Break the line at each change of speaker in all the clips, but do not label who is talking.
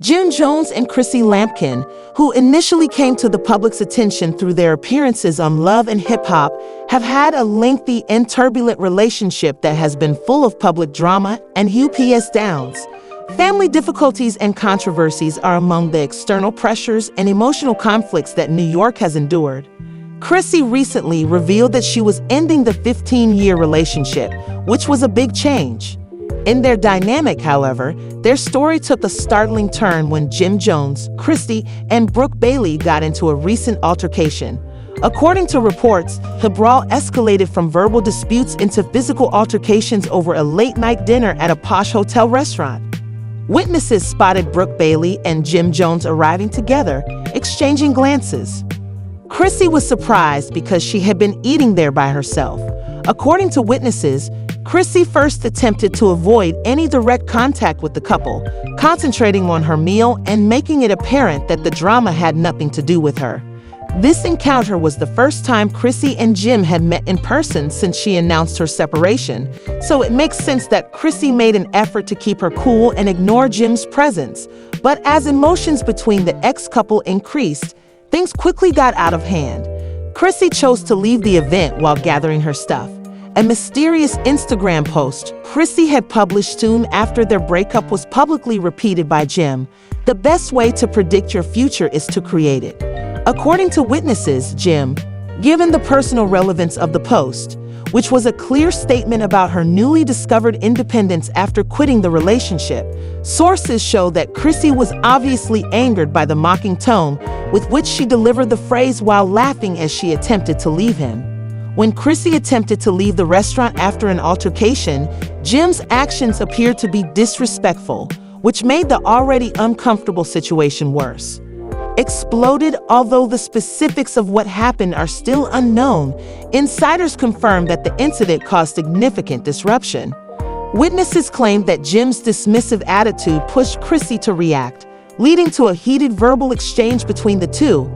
Jim Jones and Chrissy Lampkin, who initially came to the public's attention through their appearances on Love and Hip Hop, have had a lengthy and turbulent relationship that has been full of public drama and ups downs. Family difficulties and controversies are among the external pressures and emotional conflicts that New York has endured. Chrissy recently revealed that she was ending the 15-year relationship, which was a big change. In their dynamic, however, their story took a startling turn when Jim Jones, Chrissy, and Brooke Bailey got into a recent altercation. According to reports, the brawl escalated from verbal disputes into physical altercations over a late-night dinner at a posh hotel restaurant. Witnesses spotted Brooke Bailey and Jim Jones arriving together, exchanging glances. Chrissy was surprised because she had been eating there by herself. According to witnesses, Chrissy first attempted to avoid any direct contact with the couple, concentrating on her meal and making it apparent that the drama had nothing to do with her. This encounter was the first time Chrissy and Jim had met in person since she announced her separation, so it makes sense that Chrissy made an effort to keep her cool and ignore Jim's presence. But as emotions between the ex-couple increased, things quickly got out of hand. Chrissy chose to leave the event while gathering her stuff. A mysterious Instagram post Chrissy had published soon after their breakup was publicly repeated by Jim. The best way to predict your future is to create it. According to witnesses, Jim, given the personal relevance of the post, which was a clear statement about her newly discovered independence after quitting the relationship, sources show that Chrissy was obviously angered by the mocking tone with which she delivered the phrase while laughing as she attempted to leave him. When Chrissy attempted to leave the restaurant after an altercation, Jim's actions appeared to be disrespectful, which made the already uncomfortable situation worse. Exploded, although the specifics of what happened are still unknown, insiders confirmed that the incident caused significant disruption. Witnesses claimed that Jim's dismissive attitude pushed Chrissy to react, leading to a heated verbal exchange between the two.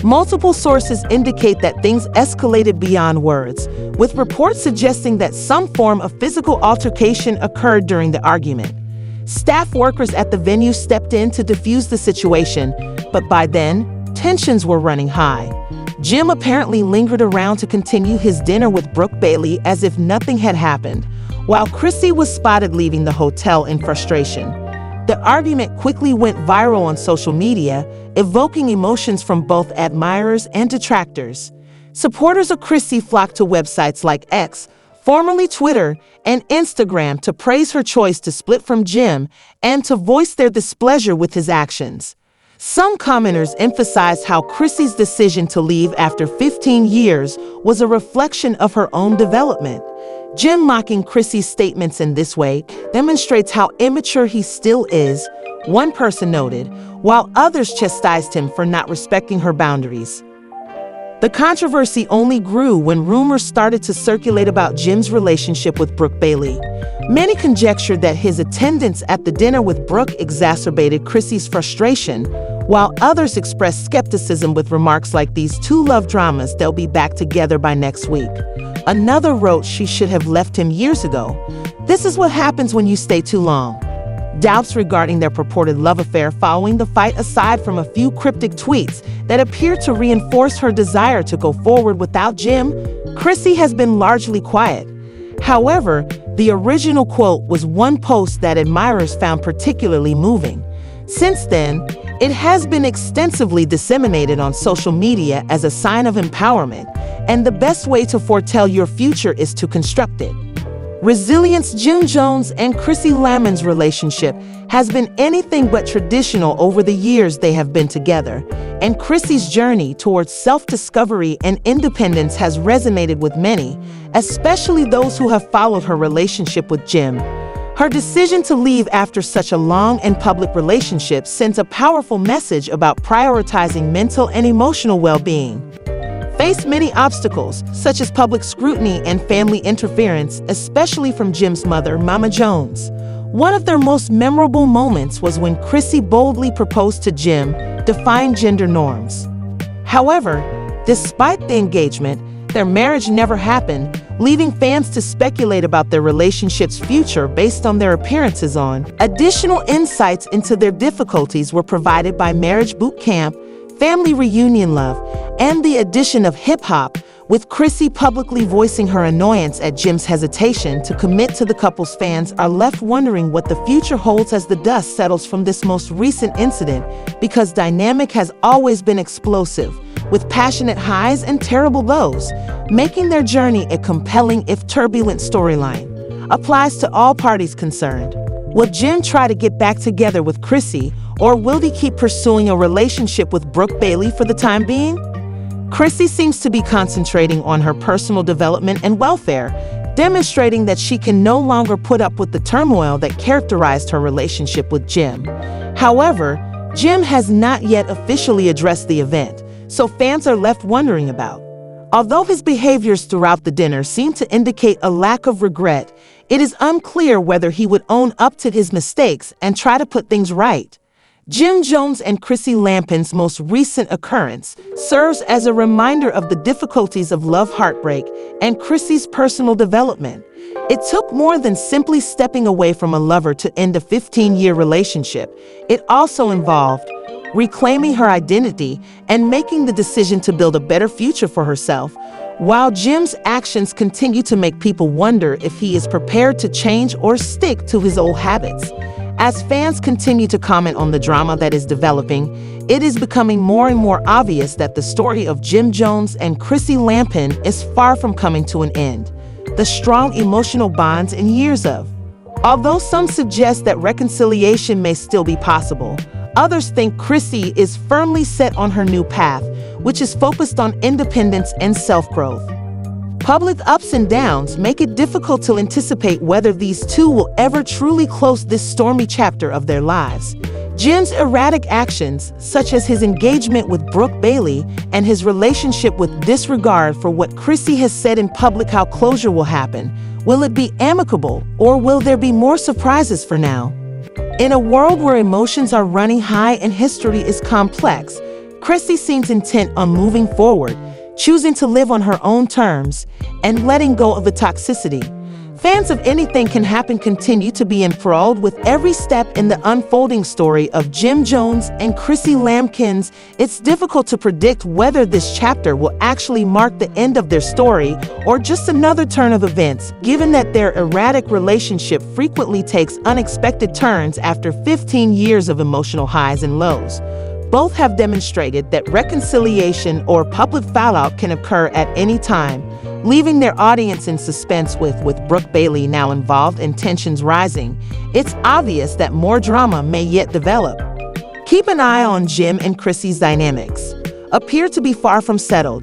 Multiple sources indicate that things escalated beyond words, with reports suggesting that some form of physical altercation occurred during the argument. Staff workers at the venue stepped in to defuse the situation, but by then, tensions were running high. Jim apparently lingered around to continue his dinner with Brooke Bailey as if nothing had happened, while Chrissy was spotted leaving the hotel in frustration. The argument quickly went viral on social media, evoking emotions from both admirers and detractors. Supporters of Chrissy flocked to websites like X, formerly Twitter, and Instagram to praise her choice to split from Jim and to voice their displeasure with his actions. Some commenters emphasized how Chrissy's decision to leave after 15 years was a reflection of her own development. Jim mocking Chrissy's statements in this way demonstrates how immature he still is, one person noted, while others chastised him for not respecting her boundaries. The controversy only grew when rumors started to circulate about Jim's relationship with Brooke Bailey. Many conjectured that his attendance at the dinner with Brooke exacerbated Chrissy's frustration, while others expressed skepticism with remarks like "These two love dramas, they'll be back together by next week." Another wrote she should have left him years ago. This is what happens when you stay too long. Doubts regarding their purported love affair following the fight, aside from a few cryptic tweets that appear to reinforce her desire to go forward without Jim, Chrissy has been largely quiet. However, the original quote was one post that admirers found particularly moving. Since then, it has been extensively disseminated on social media as a sign of empowerment, and the best way to foretell your future is to construct it. Resilience. Jim Jones and Chrissy Lampkin's relationship has been anything but traditional over the years they have been together, and Chrissy's journey towards self-discovery and independence has resonated with many, especially those who have followed her relationship with Jim. Her decision to leave after such a long and public relationship sends a powerful message about prioritizing mental and emotional well-being. Faced many obstacles, such as public scrutiny and family interference, especially from Jim's mother, Mama Jones. One of their most memorable moments was when Chrissy boldly proposed to Jim, defying gender norms. However, despite the engagement, their marriage never happened, leaving fans to speculate about their relationship's future based on their appearances on. Additional insights into their difficulties were provided by Marriage Boot Camp, Family Reunion Love, and the addition of hip-hop, with Chrissy publicly voicing her annoyance at Jim's hesitation to commit to the couple's. Fans are left wondering what the future holds as the dust settles from this most recent incident, because dynamic has always been explosive, with passionate highs and terrible lows, making their journey a compelling if turbulent storyline. Applies to all parties concerned. Will Jim try to get back together with Chrissy, or will he keep pursuing a relationship with Brooke Bailey for the time being? Chrissy seems to be concentrating on her personal development and welfare, demonstrating that she can no longer put up with the turmoil that characterized her relationship with Jim. However, Jim has not yet officially addressed the event, so fans are left wondering about. Although his behaviors throughout the dinner seem to indicate a lack of regret, it is unclear whether he would own up to his mistakes and try to put things right. Jim Jones and Chrissy Lampkin's most recent occurrence serves as a reminder of the difficulties of love heartbreak and Chrissy's personal development. It took more than simply stepping away from a lover to end a 15-year relationship. It also involved reclaiming her identity and making the decision to build a better future for herself. While Jim's actions continue to make people wonder if he is prepared to change or stick to his old habits. As fans continue to comment on the drama that is developing, it is becoming more and more obvious that the story of Jim Jones and Chrissy Lampkin is far from coming to an end. The strong emotional bonds and years of. Although some suggest that reconciliation may still be possible, others think Chrissy is firmly set on her new path, which is focused on independence and self-growth. Public ups and downs make it difficult to anticipate whether these two will ever truly close this stormy chapter of their lives. Jim's erratic actions, such as his engagement with Brooke Bailey and his relationship with disregard for what Chrissy has said in public. How closure will happen? Will it be amicable, or will there be more surprises for now? In a world where emotions are running high and history is complex, Chrissy seems intent on moving forward, choosing to live on her own terms, and letting go of the toxicity. Fans of Anything Can Happen continue to be enthralled with every step in the unfolding story of Jim Jones and Chrissy Lampkin. It's difficult to predict whether this chapter will actually mark the end of their story or just another turn of events, given that their erratic relationship frequently takes unexpected turns after 15 years of emotional highs and lows. Both have demonstrated that reconciliation or public fallout can occur at any time, leaving their audience in suspense. With Brooke Bailey now involved and tensions rising, it's obvious that more drama may yet develop. Keep an eye on Jim and Chrissy's dynamics. Appear to be far from settled,